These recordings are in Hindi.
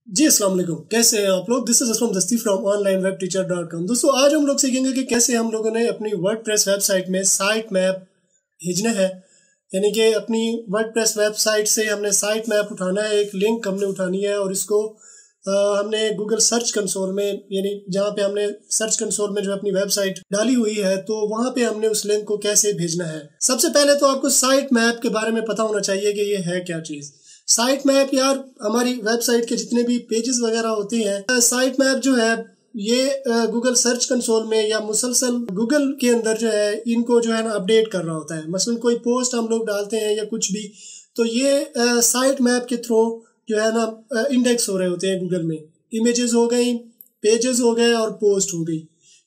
जी अस्सलाम वालेकुम, कैसे हैं आप लोग। दिस इज असलम दस्ती फ्रॉम onlinewebteacher.com। दोस्तों आज हम लोग सीखेंगे कि कैसे हम लोगों ने अपनी वर्डप्रेस वेबसाइट में साइट मैप भेजना है। यानी कि अपनी वर्डप्रेस वेबसाइट से हमने साइट मैप उठाना है, एक लिंक हमने उठानी है और इसको हमने गूगल सर्च कंसोल में, यानी जहाँ पे हमने सर्च कंसोल में जो अपनी वेबसाइट डाली हुई है तो वहाँ पे हमने उस लिंक को कैसे भेजना है। सबसे पहले तो आपको साइट मैप के बारे में पता होना चाहिए कि ये है क्या चीज़। साइट मैप यार हमारी वेबसाइट के जितने भी पेजेस वगैरह होते हैं, साइट मैप जो है ये गूगल सर्च कंसोल में या मुसलसल गूगल के अंदर जो है इनको जो है ना अपडेट कर रहा होता है। मसलन कोई पोस्ट हम लोग डालते हैं या कुछ भी, तो ये साइट मैप के थ्रू जो है ना इंडेक्स हो रहे होते हैं गूगल में। इमेजेस हो गई, पेजेस हो गए और पोस्ट हो गई।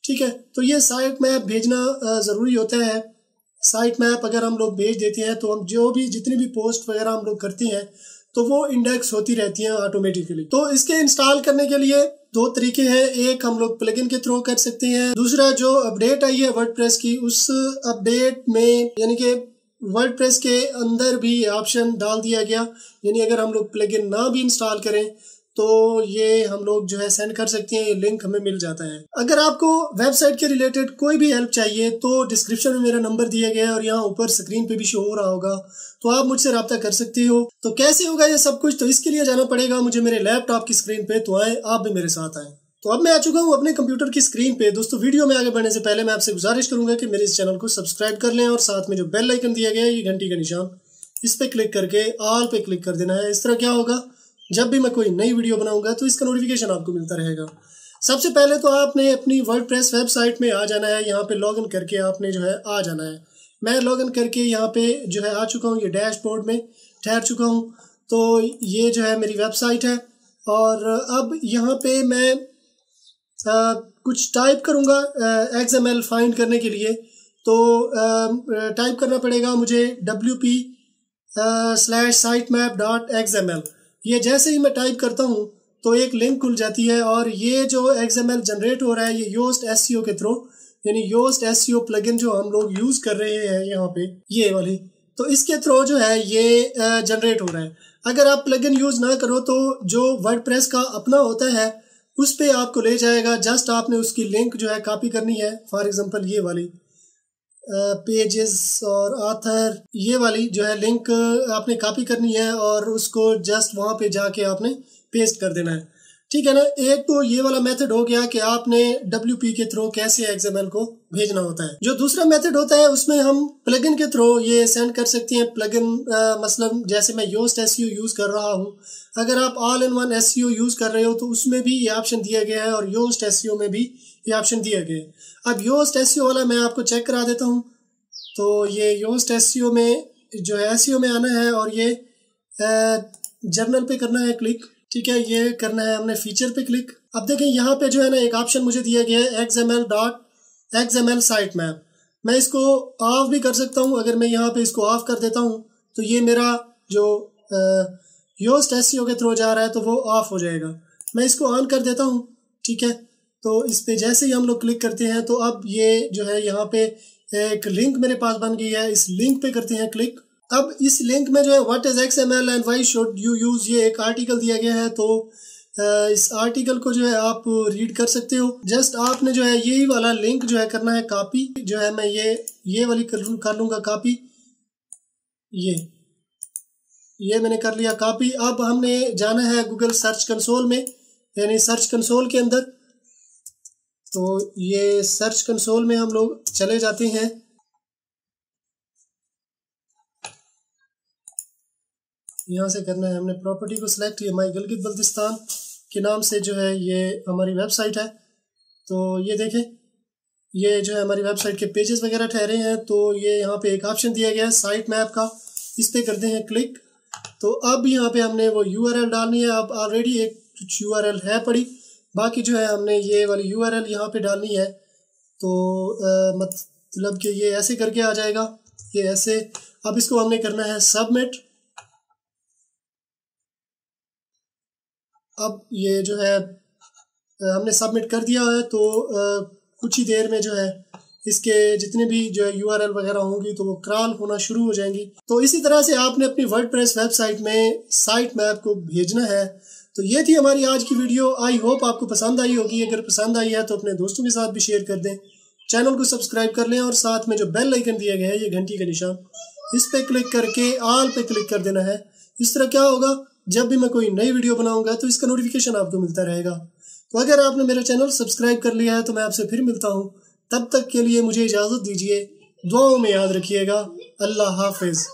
ठीक है, तो ये साइट मैप भेजना ज़रूरी होता है। साइट मैप अगर हम लोग भेज देते हैं तो हम जो भी जितनी भी पोस्ट वगैरह हम लोग करते हैं तो वो इंडेक्स होती रहती हैं ऑटोमेटिकली। तो इसके इंस्टॉल करने के लिए दो तरीके हैं। एक हम लोग प्लगइन के थ्रू कर सकते हैं, दूसरा जो अपडेट आई है वर्डप्रेस की उस अपडेट में यानी कि वर्डप्रेस के अंदर भी ऑप्शन डाल दिया गया। यानी अगर हम लोग प्लगइन ना भी इंस्टॉल करें तो ये हम लोग जो है सेंड कर सकते हैं, ये लिंक हमें मिल जाता है। अगर आपको वेबसाइट के रिलेटेड कोई भी हेल्प चाहिए तो डिस्क्रिप्शन में मेरा नंबर दिया गया है और यहाँ ऊपर स्क्रीन पे भी शो हो रहा होगा, तो आप मुझसे रब्ता कर सकते हो। तो कैसे होगा ये सब कुछ, तो इसके लिए जाना पड़ेगा मुझे मेरे लैपटॉप की स्क्रीन पे। तो आए आप भी मेरे साथ आए। तो अब मैं आ चुका हूँ अपने कंप्यूटर की स्क्रीन पे। दोस्तों वीडियो में आगे बढ़ने से पहले मैं आपसे गुजारिश करूंगा कि मेरे इस चैनल को सब्सक्राइब कर लें और साथ में जो बेल आइकन दिया गया है ये घंटी का निशान, इस पे क्लिक करके ऑल पे क्लिक कर देना है। इस तरह क्या होगा, जब भी मैं कोई नई वीडियो बनाऊंगा तो इसका नोटिफिकेशन आपको मिलता रहेगा। सबसे पहले तो आपने अपनी वर्डप्रेस वेबसाइट में आ जाना है, यहाँ पे लॉगिन करके आपने जो है आ जाना है। मैं लॉगिन करके यहाँ पे जो है आ चुका हूँ, ये डैशबोर्ड में ठहर चुका हूँ। तो ये जो है मेरी वेबसाइट है और अब यहाँ पे मैं कुछ टाइप करूँगा XML फाइंड करने के लिए। तो टाइप करना पड़ेगा मुझे wp/sitemap.xml। ये जैसे ही मैं टाइप करता हूँ तो एक लिंक खुल जाती है और ये जो XML जनरेट हो रहा है ये योस्ट SEO के थ्रू, यानी योस्ट SEO प्लगइन जो हम लोग यूज़ कर रहे हैं यहाँ पे ये वाली, तो इसके थ्रू जो है ये जनरेट हो रहा है। अगर आप प्लगइन यूज़ ना करो तो जो वर्डप्रेस का अपना होता है उस पे आपको ले जाएगा। जस्ट आपने उसकी लिंक जो है कॉपी करनी है। फॉर एग्जांपल ये वाली पेजेस और ऑथर, ये वाली जो है लिंक आपने कॉपी करनी है और उसको जस्ट वहाँ पे जाके आपने पेस्ट कर देना है। ठीक है ना। एक तो ये वाला मेथड हो गया कि आपने WP के थ्रू कैसे XML को भेजना होता है। जो दूसरा मेथड होता है उसमें हम प्लगइन के थ्रू ये सेंड कर सकते हैं। प्लगइन मसलन जैसे मैं योस्ट SEO यूज कर रहा हूँ, अगर आप all in one SEO use कर रहे हो तो उसमें भी ये ऑप्शन दिया गया है और योस्ट SEO में भी ये ऑप्शन दिया गया है। अब योस्ट SEO वाला मैं आपको चेक करा देता हूँ। तो ये योस्ट SEO में जो है SEO में आना है और ये जर्नल पे करना है क्लिक। ठीक है, ये करना है हमने फीचर पे क्लिक। अब देखें यहाँ पे जो है ना एक ऑप्शन मुझे दिया गया है XML साइट मैप। मैं इसको ऑफ भी कर सकता हूँ। अगर मैं यहाँ पे इसको ऑफ कर देता हूँ तो ये मेरा जो योस्ट SEO के थ्रू जा रहा है तो वो ऑफ हो जाएगा। मैं इसको ऑन कर देता हूँ। ठीक है, तो इस पे जैसे ही हम लोग क्लिक करते हैं तो अब ये जो है यहाँ पे एक लिंक मेरे पास बन गई है। इस लिंक पे करते हैं क्लिक। अब इस लिंक में जो है what is XML and why should you use, ये एक आर्टिकल दिया गया है। तो इस आर्टिकल को जो है आप रीड कर सकते हो। जस्ट आपने जो है यही वाला लिंक जो है करना है कॉपी। जो है मैं ये वाली कर लूँगा कॉपी। ये मैंने कर लिया कॉपी। अब हमने जाना है गूगल सर्च कंसोल में, यानी सर्च कंसोल के अंदर। तो ये सर्च कंसोल में हम लोग चले जाते हैं। यहाँ से करना है हमने प्रॉपर्टी को सिलेक्ट, ये माई गिलगित बल्तिस्तान के नाम से जो है ये हमारी वेबसाइट है। तो ये देखें, ये जो है हमारी वेबसाइट के पेजेस वगैरह ठहरे हैं। तो ये यहाँ पे एक ऑप्शन दिया गया है साइट मैप का, इस पे करते हैं क्लिक। तो अब यहाँ पे हमने वो URL डालनी है। अब ऑलरेडी एक URL है पड़ी, बाकी जो है हमने ये वाली URL यहाँ पे डालनी है। तो मतलब कि ये ऐसे करके आ जाएगा, ये ऐसे। अब इसको हमने करना है सबमिट। अब ये जो है हमने सबमिट कर दिया है। तो कुछ ही देर में जो है इसके जितने भी जो है URL वगैरह होंगी तो वो क्रॉल होना शुरू हो जाएंगी। तो इसी तरह से आपने अपनी वर्डप्रेस वेबसाइट में साइट मैप को भेजना है। तो ये थी हमारी आज की वीडियो। आई होप आपको पसंद आई होगी। अगर पसंद आई है तो अपने दोस्तों के साथ भी शेयर कर दें, चैनल को सब्सक्राइब कर लें और साथ में जो बेल आइकन दिया गया है, ये घंटी का निशान, इस पे क्लिक करके ऑल पे क्लिक कर देना है। इस तरह क्या होगा, जब भी मैं कोई नई वीडियो बनाऊंगा तो इसका नोटिफिकेशन आपको मिलता रहेगा। तो अगर आपने मेरा चैनल सब्सक्राइब कर लिया है तो मैं आपसे फिर मिलता हूँ। तब तक के लिए मुझे इजाज़त दीजिए। दुआओं में याद रखिएगा। अल्लाह हाफिज़।